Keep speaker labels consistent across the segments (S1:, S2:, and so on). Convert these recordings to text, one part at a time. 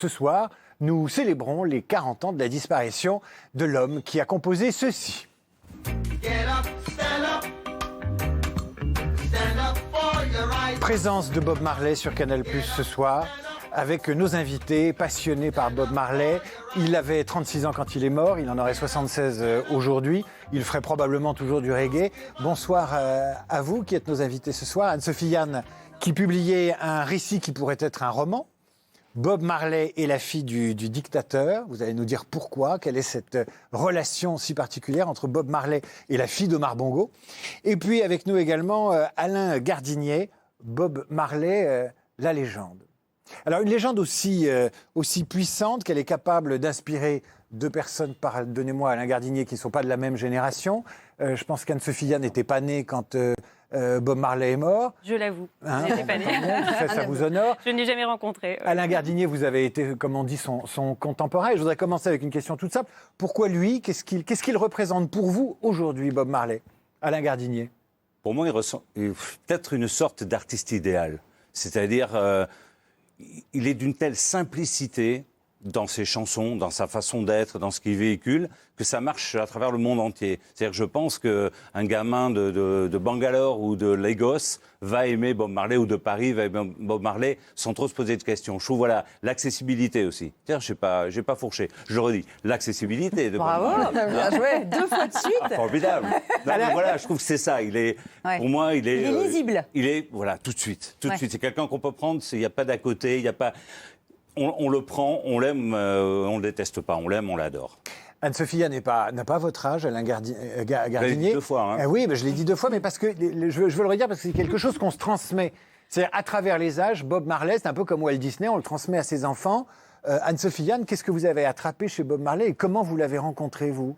S1: Ce soir, nous célébrons les 40 ans de la disparition de l'homme qui a composé ceci. Présence de Bob Marley sur Canal+ ce soir, avec nos invités passionnés par Bob Marley. Il avait 36 ans quand il est mort, il en aurait 76 aujourd'hui. Il ferait probablement toujours du reggae. Bonsoir à vous qui êtes nos invités ce soir. Anne-Sophie Yann, qui publiait un récit qui pourrait être un roman. Bob Marley est la fille du dictateur. Vous allez nous dire pourquoi, quelle est cette relation si particulière entre Bob Marley et la fille d'Omar Bongo. Et puis avec nous également Alain Gardinier, Bob Marley, la légende. Alors une légende aussi puissante qu'elle est capable d'inspirer deux personnes, pardonnez-moi Alain Gardinier, qui ne sont pas de la même génération. Je pense qu'Anne-Sophie Yann n'était pas née quand Bob Marley est mort.
S2: Je l'avoue, je n'étais pas née.
S1: Ça vous honore.
S2: Je ne l'ai jamais rencontré.
S1: Alain Gardinier, vous avez été, comme on dit, son contemporain. Et je voudrais commencer avec une question toute simple. Pourquoi lui ? Qu'est-ce qu'il représente pour vous aujourd'hui, Bob Marley ? Alain Gardinier.
S3: Pour moi, il ressent peut-être une sorte d'artiste idéal. C'est-à-dire, il est d'une telle simplicité dans ses chansons, dans sa façon d'être, dans ce qu'il véhicule, que ça marche à travers le monde entier. C'est-à-dire que je pense qu'un gamin de Bangalore ou de Lagos va aimer Bob Marley, ou de Paris va aimer Bob Marley sans trop se poser de questions. Je trouve, voilà, l'accessibilité aussi. C'est-à-dire, j'ai pas fourché. Je le redis, l'accessibilité de Bob Marley.
S4: Bravo, bien joué, 2 fois de suite.
S3: Ah, formidable. Non, mais voilà, je trouve que c'est ça. Pour moi, il est
S4: lisible.
S3: Il est, voilà, tout de suite. Tout de suite. C'est quelqu'un qu'on peut prendre, il n'y a pas d'à côté, il n'y a pas... On le prend, on l'aime, on ne le déteste pas, on l'aime, on l'adore.
S1: Anne-Sophie Yann n'a pas votre âge, Alain Gardinier.
S3: Je l'ai dit 2 fois. Hein.
S1: Oui, mais je l'ai dit 2 fois, mais parce que je veux le redire, parce que c'est quelque chose qu'on se transmet. C'est-à-dire, à travers les âges, Bob Marley, c'est un peu comme Walt Disney, on le transmet à ses enfants. Anne-Sophie Yann, qu'est-ce que vous avez attrapé chez Bob Marley et comment vous l'avez rencontré, vous ?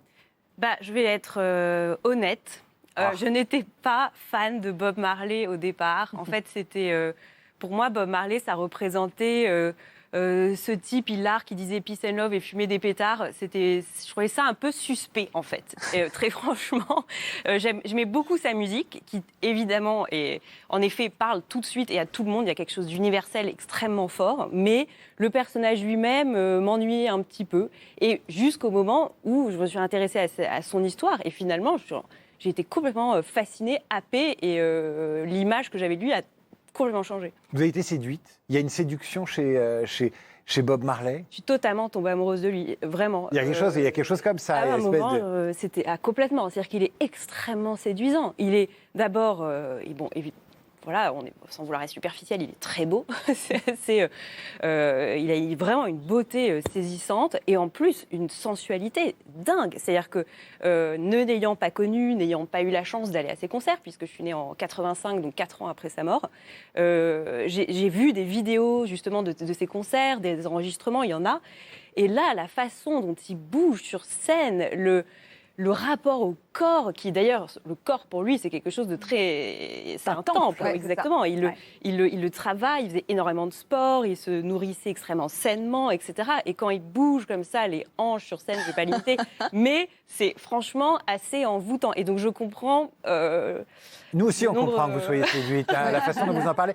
S2: Je vais être honnête. Je n'étais pas fan de Bob Marley au départ. En fait, c'était... pour moi, Bob Marley, ça représentait... ce type hilar qui disait peace and love et fumait des pétards, je trouvais ça un peu suspect en fait. Très franchement, j'aimais beaucoup sa musique qui évidemment et en effet parle tout de suite et à tout le monde. Il y a quelque chose d'universel extrêmement fort, mais le personnage lui-même m'ennuyait un petit peu. Et jusqu'au moment où je me suis intéressée à son histoire et finalement j'ai été complètement fascinée, happée et l'image que j'avais de lui a complètement changé.
S1: Vous avez été séduite ? Il y a une séduction chez Bob Marley ?
S2: Je suis totalement tombée amoureuse de lui, vraiment.
S1: Il y a quelque chose comme ça.
S2: À un moment, c'était complètement. C'est-à-dire qu'il est extrêmement séduisant. Il est d'abord, voilà, sans vouloir être superficiel, il est très beau. Il a vraiment une beauté saisissante et en plus une sensualité dingue. C'est-à-dire que n'ayant pas connu, n'ayant pas eu la chance d'aller à ses concerts, puisque je suis née en 85, donc 4 ans après sa mort, j'ai vu des vidéos justement de ses concerts, des enregistrements, il y en a. Et là, la façon dont il bouge sur scène, le rapport au corps, qui d'ailleurs, le corps pour lui, c'est quelque chose de très... C'est un temple,
S4: ouais,
S2: exactement. Il le travaille, il faisait énormément de sport, il se nourrissait extrêmement sainement, etc. Et quand il bouge comme ça, les hanches sur scène, j'ai pas limité, mais c'est franchement assez envoûtant. Et donc je comprends...
S1: Nous aussi, on comprend que vous soyez séduite, la façon dont vous en parlez.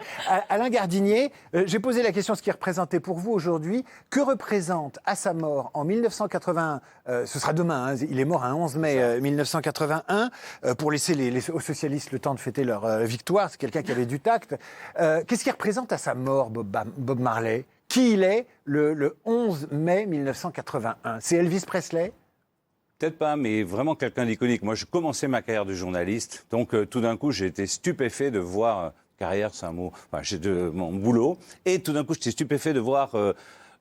S1: Alain Gardinier, j'ai posé la question, ce qui est représenté pour vous aujourd'hui. Que représente, à sa mort, en 1981, ce sera demain, hein, il est mort un 11 mai 1981, pour laisser aux socialistes le temps de fêter leur victoire, c'est quelqu'un qui avait du tact. Qu'est-ce qui représente à sa mort Bob Marley ? Qui il est le 11 mai 1981 ? C'est Elvis Presley ?
S3: Peut-être pas, mais vraiment quelqu'un d'iconique. Moi, je commençais ma carrière de journaliste, donc tout d'un coup, j'ai été stupéfait de voir... carrière, c'est un mot... Enfin, j'ai de mon boulot. Et tout d'un coup, j'étais stupéfait de voir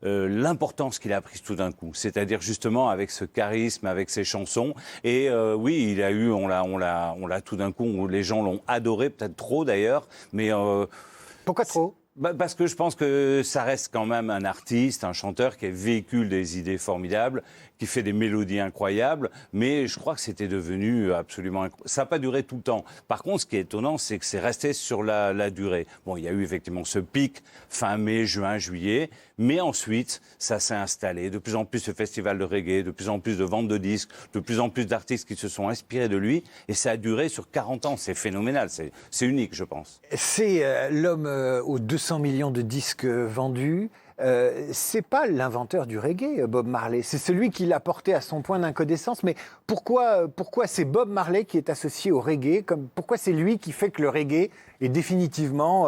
S3: l'importance qu'il a prise tout d'un coup. C'est-à-dire, justement, avec ce charisme, avec ses chansons. Et oui, il a eu... On l'a tout d'un coup... Les gens l'ont adoré, peut-être trop d'ailleurs, mais...
S1: Pourquoi trop ?
S3: Parce que je pense que ça reste quand même un artiste, un chanteur qui véhicule des idées formidables, qui fait des mélodies incroyables, mais je crois que c'était devenu absolument incroyable. Ça n'a pas duré tout le temps. Par contre, ce qui est étonnant, c'est que c'est resté sur la durée. Bon, il y a eu effectivement ce pic fin mai, juin, juillet, mais ensuite, ça s'est installé. De plus en plus de festivals de reggae, de plus en plus de ventes de disques, de plus en plus d'artistes qui se sont inspirés de lui, et ça a duré sur 40 ans. C'est phénoménal, c'est unique, je pense.
S1: C'est l'homme aux 200 millions de disques vendus. c'est pas l'inventeur du reggae, Bob Marley. C'est celui qui l'a porté à son point d'incandescence. Mais pourquoi c'est Bob Marley qui est associé au reggae? Pourquoi c'est lui qui fait que le reggae est définitivement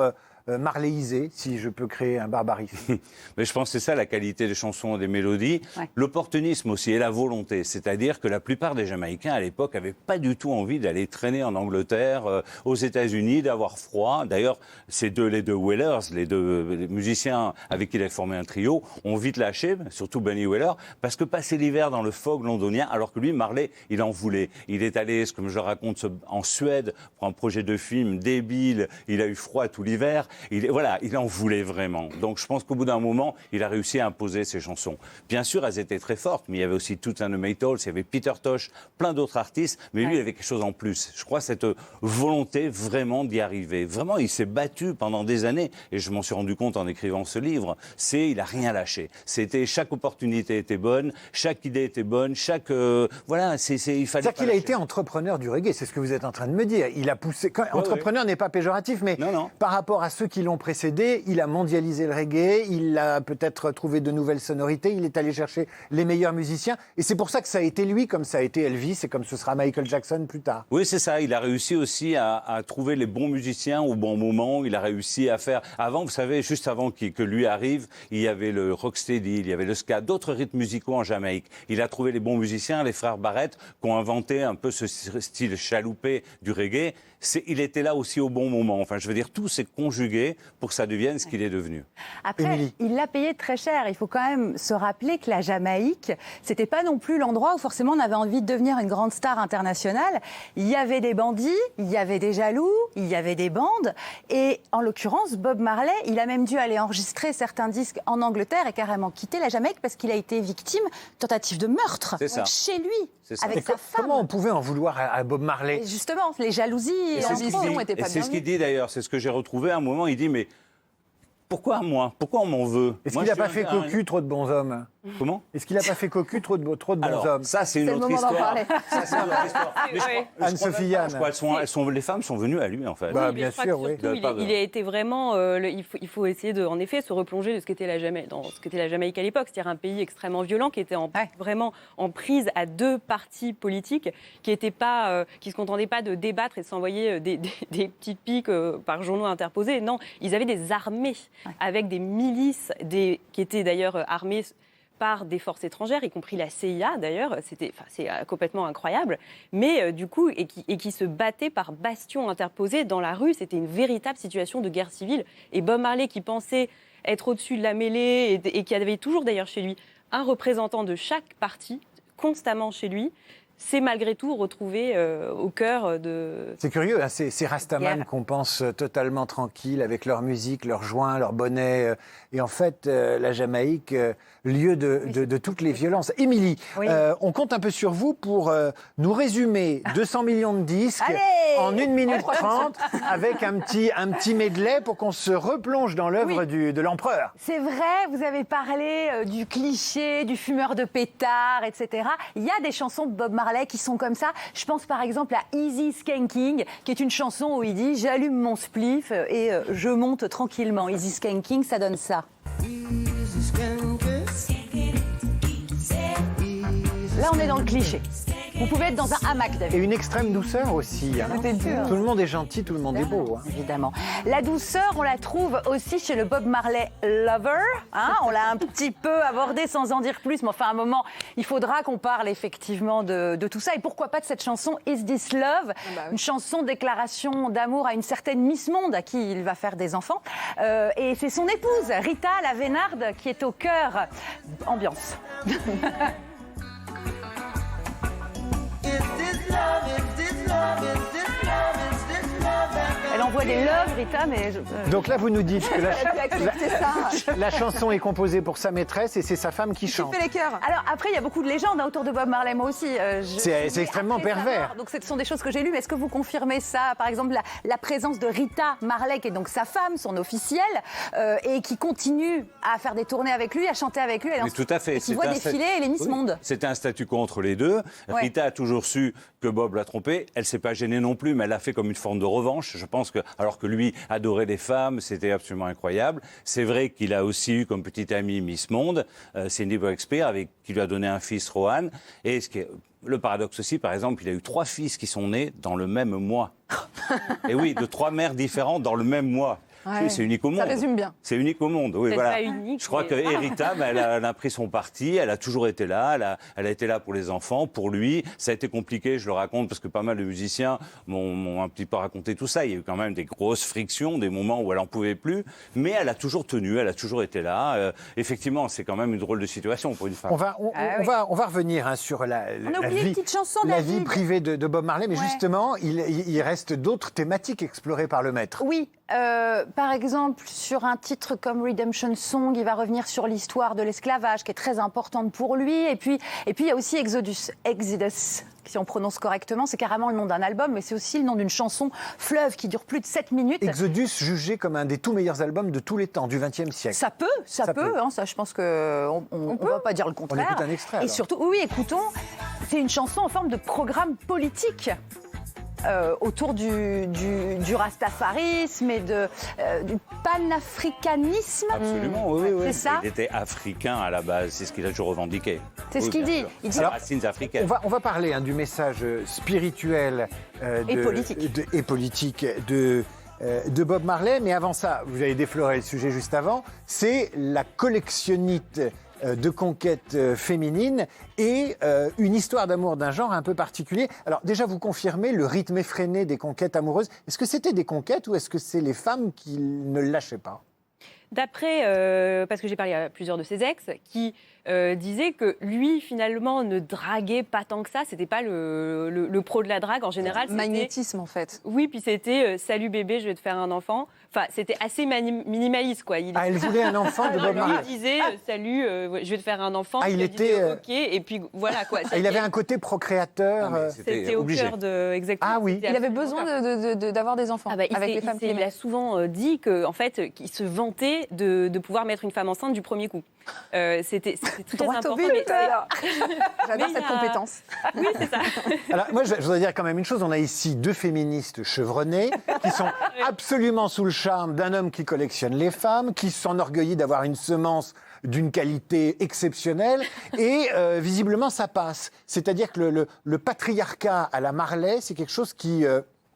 S1: marléisé, si je peux créer un barbarisme?
S3: Mais je pense que c'est ça la qualité des chansons et des mélodies. Ouais. L'opportunisme aussi et la volonté. C'est-à-dire que la plupart des Jamaïcains à l'époque n'avaient pas du tout envie d'aller traîner en Angleterre, aux États-Unis, d'avoir froid. D'ailleurs, les deux Whalers, les musiciens avec qui il a formé un trio, ont vite lâché, surtout Bunny Wailer, parce que passer l'hiver dans le fog londonien, alors que lui, Marley, il en voulait. Il est allé, comme je raconte, en Suède pour un projet de film débile. Il a eu froid tout l'hiver. Il en voulait vraiment. Donc je pense qu'au bout d'un moment, il a réussi à imposer ses chansons. Bien sûr, elles étaient très fortes, mais il y avait aussi Toots and the Maytals, il y avait Peter Tosh, plein d'autres artistes, mais lui, il avait quelque chose en plus. Je crois cette volonté vraiment d'y arriver. Vraiment, il s'est battu pendant des années, et je m'en suis rendu compte en écrivant ce livre, il n'a rien lâché. Chaque opportunité était bonne, chaque idée était bonne, il fallait
S1: C'est-à-dire qu'il a été entrepreneur du reggae, c'est ce que vous êtes en train de me dire. Il a poussé... Entrepreneur n'est pas péjoratif, mais non. Par rapport à ceux qui l'ont précédé, il a mondialisé le reggae, il a peut-être trouvé de nouvelles sonorités, il est allé chercher les meilleurs musiciens, et c'est pour ça que ça a été lui, comme ça a été Elvis, et comme ce sera Michael Jackson plus tard.
S3: Oui, c'est ça, il a réussi aussi à trouver les bons musiciens au bon moment, il a réussi à faire... Avant, vous savez, juste avant que lui arrive, il y avait le rocksteady, il y avait le ska, d'autres rythmes musicaux en Jamaïque. Il a trouvé les bons musiciens, les frères Barrett, qui ont inventé un peu ce style chaloupé du reggae. Il était là aussi au bon moment. Enfin, je veux dire, tout s'est conjugué pour que ça devienne ce qu'il est devenu.
S4: Après,
S1: Émilie.
S4: il l'a payé très cher. Il faut quand même se rappeler que la Jamaïque, c'était pas non plus l'endroit où forcément on avait envie de devenir une grande star internationale. Il y avait des bandits, il y avait des jaloux, il y avait des bandes. Et en l'occurrence, Bob Marley, il a même dû aller enregistrer certains disques en Angleterre et carrément quitter la Jamaïque parce qu'il a été victime de tentative de meurtre chez lui, avec sa femme.
S1: Comment on pouvait en vouloir à Bob Marley?
S4: Et justement, les jalousies et l'ambition n'étaient pas
S3: c'est ce qu'il dit d'ailleurs, c'est ce que j'ai retrouvé à un moment, il dit mais pourquoi moi? Pourquoi on m'en veut?
S1: Est-ce qu'il n'a pas fait cocu trop de bons hommes?
S3: Comment?
S1: Est-ce qu'il n'a pas fait cocu trop de bons hommes?
S3: Ça, c'est une autre histoire. Ça, c'est une autre histoire.
S1: Anne-Sophie Yann.
S3: Les femmes sont venues à lui, en fait.
S1: Bah, bien sûr, oui.
S2: Il a été vraiment... il faut essayer de, en effet, se replonger dans ce qu'était la Jamaïque à l'époque, c'est-à-dire un pays extrêmement violent qui était vraiment en prise à deux partis politiques qui se contentaient pas de débattre et de s'envoyer des petites piques par journaux interposés. Non, ils avaient des armées avec des milices qui étaient d'ailleurs armées par des forces étrangères, y compris la CIA d'ailleurs, c'est complètement incroyable, mais du coup, et qui se battaient par bastions interposés dans la rue, c'était une véritable situation de guerre civile. Et Bob Marley, qui pensait être au-dessus de la mêlée, et qui avait toujours d'ailleurs chez lui un représentant de chaque parti, constamment chez lui, c'est malgré tout retrouvé au cœur de...
S1: C'est curieux, hein, ces Rastaman qu'on pense totalement tranquilles avec leur musique, leurs joints, leurs bonnets. Et en fait, la Jamaïque, lieu de toutes les violences. Émilie, on compte un peu sur vous pour nous résumer 200 millions de disques en 1 minute 30 avec un petit medley pour qu'on se replonge dans l'œuvre de l'empereur.
S4: C'est vrai, vous avez parlé du cliché, du fumeur de pétard, etc. Il y a des chansons de Bob Marley qui sont comme ça. Je pense par exemple à Easy Skanking, qui est une chanson où il dit « J'allume mon spliff et je monte tranquillement ». Easy Skanking, ça donne ça. Là, on est dans le cliché. Vous pouvez être dans un hamac, David.
S1: Et une extrême douceur aussi. Hein. Tout le monde est gentil, tout le monde est beau. Hein.
S4: Évidemment. La douceur, on la trouve aussi chez le Bob Marley Lover. Hein, on l'a un petit peu abordé sans en dire plus, mais enfin, à un moment, il faudra qu'on parle effectivement de tout ça. Et pourquoi pas de cette chanson Is This Love, une chanson déclaration d'amour à une certaine Miss Monde à qui il va faire des enfants. Et c'est son épouse, Rita la Vénarde, qui est au cœur. Ambiance. Elle envoie des loves, Rita, mais...
S1: Donc là, vous nous dites que la chanson est composée pour sa maîtresse et c'est sa femme qui chante.
S4: Fait les chœurs. Alors après, il y a beaucoup de légendes autour de Bob Marley, moi aussi.
S1: C'est extrêmement pervers.
S4: Donc ce sont des choses que j'ai lues, mais est-ce que vous confirmez ça? Par exemple, la présence de Rita Marley, qui est donc sa femme, son officielle, et qui continue à faire des tournées avec lui, à chanter avec lui.
S3: Mais tout à fait.
S4: Et qui voit défiler les Miss Monde.
S3: C'était un statu quo entre les deux. Rita a toujours su que Bob l'a trompée. Elle ne s'est pas gênée non plus, mais elle l'a fait comme une forme de revanche. Je pense pense que, alors que lui adorait les femmes, c'était absolument incroyable. C'est vrai qu'il a aussi eu comme petite amie Miss Monde, Cindy Breakspear, qui lui a donné un fils, Rohan. Et ce qui est le paradoxe aussi, par exemple, il a eu 3 fils qui sont nés dans le même mois. Et oui, de 3 mères différentes dans le même mois.
S5: Ouais.
S3: Oui, c'est unique au monde.
S5: Ça résume bien.
S3: C'est unique au monde, oui,
S2: C'est
S3: voilà.
S2: pas unique,
S3: Je crois
S2: mais-
S3: que Erita, elle a pris son parti, elle a toujours été là, elle a été là pour les enfants, pour lui. Ça a été compliqué, je le raconte, parce que pas mal de musiciens m'ont un petit peu raconté tout ça. Il y a eu quand même des grosses frictions, des moments où elle n'en pouvait plus, mais elle a toujours tenu, elle a toujours été là. Effectivement, c'est quand même une drôle de situation pour une femme.
S1: On va revenir sur la
S4: a oublié une petite chanson,
S1: la
S4: David.
S1: vie privée de Bob Marley, mais
S4: Ouais.
S1: justement, il reste d'autres thématiques explorées par le maître.
S4: Oui, par exemple, sur un titre comme Redemption Song, il va revenir sur l'histoire de l'esclavage, qui est très importante pour lui. Et puis il y a aussi Exodus, si on prononce correctement, c'est carrément le nom d'un album, mais c'est aussi le nom d'une chanson, Fleuve, qui dure plus de 7 minutes.
S1: Exodus, jugé comme un des tout meilleurs albums de tous les temps, du XXe siècle.
S4: Ça peut, hein, ça, je pense qu'on ne va pas dire le contraire.
S1: On écoute un extrait,
S4: Et
S1: alors.
S4: surtout, oui, écoutons, c'est une chanson en forme de programme politique. Autour du rastafarisme et du panafricanisme.
S3: Absolument, oui.
S4: C'est ça.
S3: Il était africain à la base, c'est ce qu'il a toujours revendiqué.
S4: C'est ce
S3: Oui,
S4: qu'il
S3: bien
S4: dit.
S3: sûr.
S4: Il dit-
S3: C'est les racines africaines.
S1: On va parler du message spirituel
S4: Et politique.
S1: et politique de Bob Marley, mais avant ça, vous avez défloré le sujet juste avant, c'est la collectionnite de conquêtes féminines et une histoire d'amour d'un genre un peu particulier. Alors déjà, vous confirmez le rythme effréné des conquêtes amoureuses. Est-ce que c'était des conquêtes ou est-ce que c'est les femmes qui ne lâchaient pas ?
S2: D'après, parce que j'ai parlé à plusieurs de ses ex, qui disaient que lui, finalement, ne draguait pas tant que ça. C'était pas le pro de la drague. En général, c'était...
S5: Magnétisme, en fait.
S2: Oui, puis c'était salut bébé, je vais te faire un enfant. Enfin, c'était assez minimaliste, quoi.
S1: Ah, elle voulait un enfant de Bob
S2: Lui
S1: Marley.
S2: disait salut, je vais te faire un enfant.
S1: Ah,
S2: Puis
S1: il
S2: elle disait,
S1: était,
S2: ok, et puis voilà, quoi.
S1: Ah, il avait un côté procréateur.
S3: Ah, mais
S2: C'était au
S3: obligé.
S2: cœur de... Exactement.
S1: Ah oui.
S2: C'était
S5: Il avait
S2: absolument
S5: besoin d'avoir des enfants
S2: ah bah,
S5: avec les femmes qu'il
S2: il
S5: aimait.
S2: a souvent dit que, en fait, qu'il se vantait de pouvoir mettre une femme enceinte du premier coup. C'était très
S5: Droit au
S2: important.
S5: but,
S2: mais-
S5: J'adore
S2: mais
S5: cette
S2: il y a-
S5: compétence.
S2: Oui, c'est ça.
S1: Alors, moi, je voudrais dire quand même une chose. On a ici 2 féministes chevronnées qui sont absolument sous le charme d'un homme qui collectionne les femmes, qui s'enorgueillit d'avoir une semence d'une qualité exceptionnelle. Et visiblement, ça passe. C'est-à-dire que le patriarcat à la Marley, c'est quelque chose qui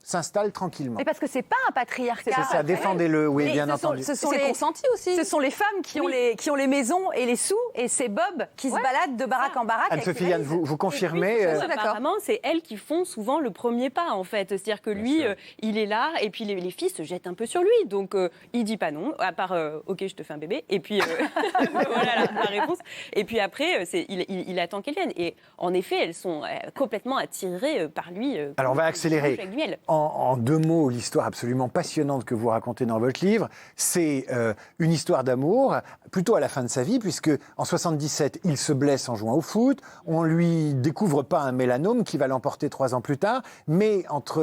S1: s'installe tranquillement.
S4: Mais parce que c'est pas un patriarcat.
S1: C'est ça, défendez-le, oui,
S4: Mais
S1: bien
S4: ce sont-
S1: entendu.
S4: ce sont
S5: C'est
S4: les-
S5: consenti aussi.
S4: Ce sont les femmes qui ont les maisons et les sous, et c'est Bob qui se balade de baraque en baraque. avec
S1: Anne-Sophie
S4: ses
S1: Yann,
S4: valises.
S1: vous
S2: Et
S1: confirmez
S2: puis, surtout,
S5: d'accord.
S2: apparemment, c'est elles qui font souvent le premier pas, en fait. C'est-à-dire que lui,
S3: sûr.
S2: il est là, et puis les filles se jettent un peu sur lui. Donc, il dit pas non, à part OK, je te fais un bébé. Et puis, voilà la réponse. Et puis après, il attend qu'elles viennent. Et en effet, elles sont complètement attirées par lui.
S1: Alors, on va
S2: comme
S1: accélérer.
S2: avec du miel.
S1: En 2 mots, l'histoire absolument passionnante que vous racontez dans votre livre, c'est une histoire d'amour, plutôt à la fin de sa vie, puisque en 77, il se blesse en jouant au foot. On lui découvre pas un mélanome qui va l'emporter 3 ans plus tard, mais entre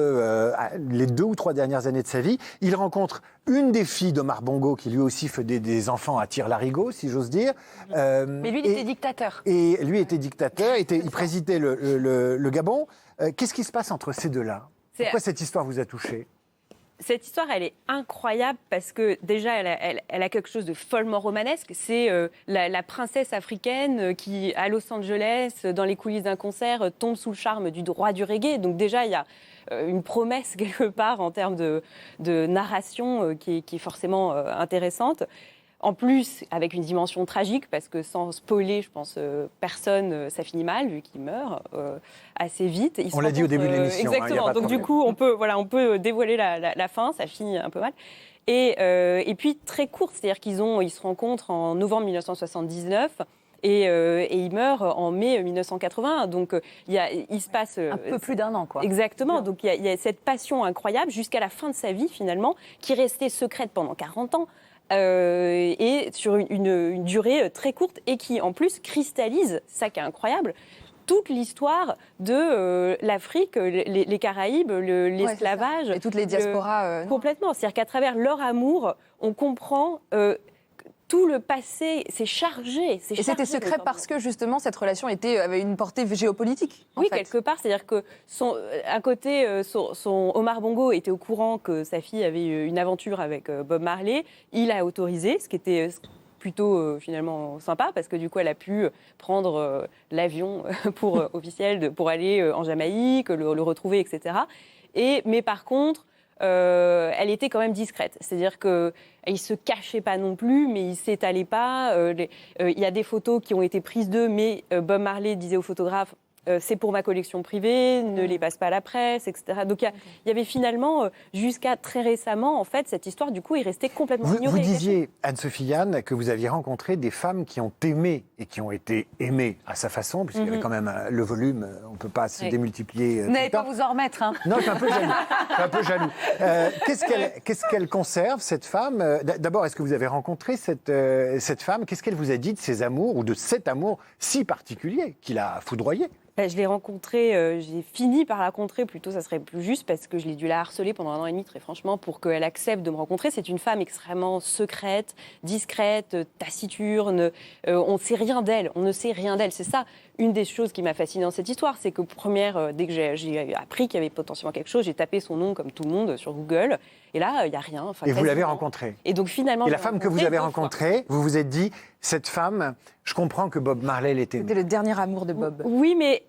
S1: les 2 ou 3 dernières années de sa vie, il rencontre une des filles d'Omar Bongo, qui lui aussi fait des enfants à tir-larigot, si j'ose dire.
S4: Mais lui, il était dictateur.
S1: Et lui était dictateur, il présidait le Gabon. Qu'est-ce qui se passe entre ces deux-là ?
S2: C'est-
S1: Pourquoi cette histoire vous a touché ?
S2: Cette histoire, elle est incroyable parce que déjà, elle a quelque chose de follement romanesque. C'est la princesse africaine qui, à Los Angeles, dans les coulisses d'un concert, tombe sous le charme du roi du reggae. Donc déjà, il y a une promesse quelque part en termes de narration qui est forcément intéressante. En plus, avec une dimension tragique, parce que sans spoiler, je pense, personne, ça finit mal, vu qu'il meurt assez vite. Il se
S1: On l'a dit au
S2: rencontre,
S1: début de l'émission, hein, y a
S2: exactement.
S1: pas de
S2: Donc du
S1: problème.
S2: coup, on peut dévoiler la fin, ça finit un peu mal. Et puis, très courte, c'est-à-dire qu'ils se rencontrent en novembre 1979. Et il meurt en mai 1980. Donc, il se passe...
S4: Un peu plus d'1 an, quoi.
S2: Exactement. Donc, il y a cette passion incroyable jusqu'à la fin de sa vie, finalement, qui restait secrète pendant 40 ans. Et sur une durée très courte et qui, en plus, cristallise, ça qui est incroyable, toute l'histoire de l'Afrique, les Caraïbes, l'esclavage.
S5: Et toutes les diasporas.
S2: Complètement. C'est-à-dire qu'à travers leur amour, on comprend tout le passé, c'est chargé.
S5: Et c'était secret parce que justement cette relation avait une portée géopolitique.
S2: Oui,
S5: en fait.
S2: quelque part, c'est-à-dire que à côté, son Omar Bongo était au courant que sa fille avait eu une aventure avec Bob Marley. Il a autorisé, ce qui était plutôt finalement sympa parce que du coup elle a pu prendre l'avion officiel pour aller en Jamaïque, le retrouver, etc. Mais par contre, elle était quand même discrète. C'est-à-dire qu'il ne se cachait pas non plus, mais il ne s'étalait pas. Il y a des photos qui ont été prises d'eux, mais Bob Marley disait au photographe c'est pour ma collection privée, ne les passe pas à la presse, etc. Donc il y avait finalement, jusqu'à très récemment, en fait, cette histoire, du coup, est restée complètement ignorée.
S1: Vous disiez, Anne-Sophie Yann, que vous aviez rencontré des femmes qui ont aimé et qui ont été aimées à sa façon, puisqu'il y avait quand même le volume, on ne peut pas se démultiplier.
S4: Vous n'allez pas vous en remettre, hein.
S1: Non, je suis un peu jaloux. Qu'est-ce qu'elle conserve, cette femme? D'abord, est-ce que vous avez rencontré cette femme? Qu'est-ce qu'elle vous a dit de ses amours, ou de cet amour si particulier qui l'a foudroyé?
S2: Je l'ai rencontrée, j'ai fini par la rencontrer, plutôt ça serait plus juste, parce que je l'ai dû la harceler pendant 1 an et demi, très franchement, pour qu'elle accepte de me rencontrer. C'est une femme extrêmement secrète, discrète, taciturne. On ne sait rien d'elle, C'est ça, une des choses qui m'a fascinée dans cette histoire, c'est que dès que j'ai appris qu'il y avait potentiellement quelque chose, j'ai tapé son nom comme tout le monde sur Google, et là, il n'y a rien. Enfin,
S1: et vous l'avez rencontrée?
S2: Et donc finalement...
S1: Et la femme que vous avez rencontrée, vous vous êtes dit, cette femme, je comprends que Bob Marley l'était.
S5: C'était le dernier amour de Bob.
S2: Oui, mais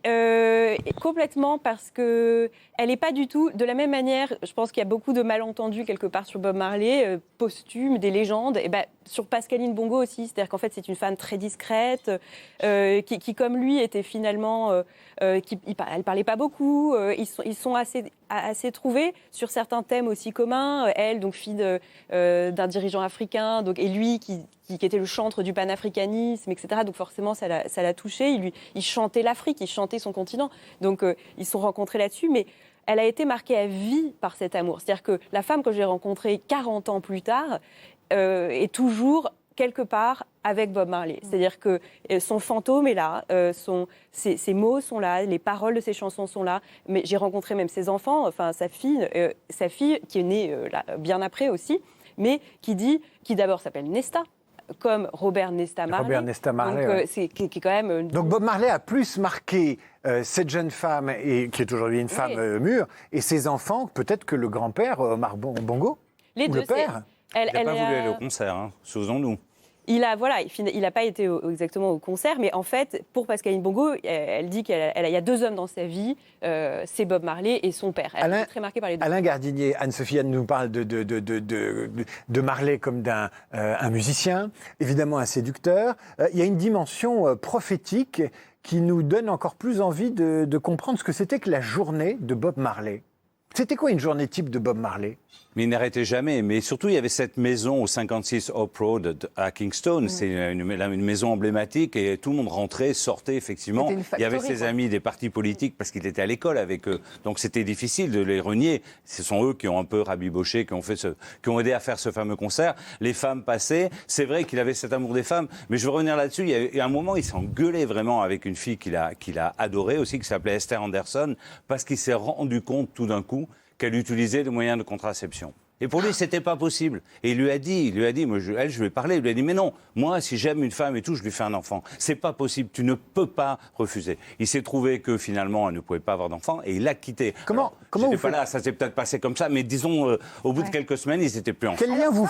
S2: complètement, parce que elle n'est pas du tout de la même manière. Je pense qu'il y a beaucoup de malentendus quelque part sur Bob Marley, posthume, des légendes. Et sur Pascaline Bongo aussi, c'est-à-dire qu'en fait c'est une femme très discrète, qui comme lui était finalement, elle parlait pas beaucoup. Ils sont assez trouvés sur certains thèmes aussi communs. Elle, donc fille d'un dirigeant africain, et lui qui était le chantre du panafricanisme, etc. Donc forcément, ça l'a touché. Il chantait l'Afrique, il chantait son continent. Donc ils se sont rencontrés là-dessus, mais elle a été marquée à vie par cet amour. C'est-à-dire que la femme que j'ai rencontrée 40 ans plus tard est toujours quelque part avec Bob Marley. C'est-à-dire que son fantôme est là, ses mots sont là, les paroles de ses chansons sont là. Mais j'ai rencontré même ses enfants, enfin sa fille qui est née bien après aussi, mais qui d'abord s'appelle Nesta, comme Robert Nesta Marley.
S1: Robert Nesta Marley,
S2: donc,
S1: ouais.
S2: qui est quand même...
S1: Donc Bob Marley a plus marqué cette jeune femme, qui est aujourd'hui une femme mûre, et ses enfants, peut-être que le grand-père, Omar Bongo,
S2: les
S1: ou
S2: deux,
S1: le père.
S3: Il n'a pas voulu aller au concert, souvenons-nous.
S2: Il n'a pas été exactement au concert, mais en fait, pour Pascaline Bongo, elle dit qu'il y a 2 hommes dans sa vie, c'est Bob Marley et son père. Elle est très marquée par les deux.
S1: Alain Gardinier, Anne-Sophie Anne nous parle de Marley comme d'un musicien, évidemment un séducteur. Il y a une dimension prophétique qui nous donne encore plus envie de comprendre ce que c'était que la journée de Bob Marley. C'était quoi une journée type de Bob Marley?
S3: Mais il n'arrêtait jamais. Mais surtout, il y avait cette maison au 56 Hope Road à Kingston. C'est une maison emblématique et tout le monde rentrait, sortait effectivement. Il y avait ses amis des partis politiques parce qu'il était à l'école avec eux. Donc c'était difficile de les renier. Ce sont eux qui ont un peu rabiboché, qui ont aidé à faire ce fameux concert. Les femmes passaient. C'est vrai qu'il avait cet amour des femmes. Mais je veux revenir là-dessus. Il y a un moment, il s'engueulait vraiment avec une fille qu'il a adorée aussi, qui s'appelait Esther Anderson, parce qu'il s'est rendu compte tout d'un coup qu'elle utilisait des moyens de contraception. Et pour lui, c'était pas possible. Et il lui a dit, moi, je lui ai parlé, il lui a dit, mais non, moi, si j'aime une femme et tout, je lui fais un enfant. C'est pas possible, tu ne peux pas refuser. Il s'est trouvé que finalement, elle ne pouvait pas avoir d'enfant et il l'a quitté.
S1: Comment
S3: j'étais pas là, ça s'est peut-être passé comme ça, mais disons, au bout de quelques semaines, ils n'étaient plus ensemble.
S1: Quel lien vous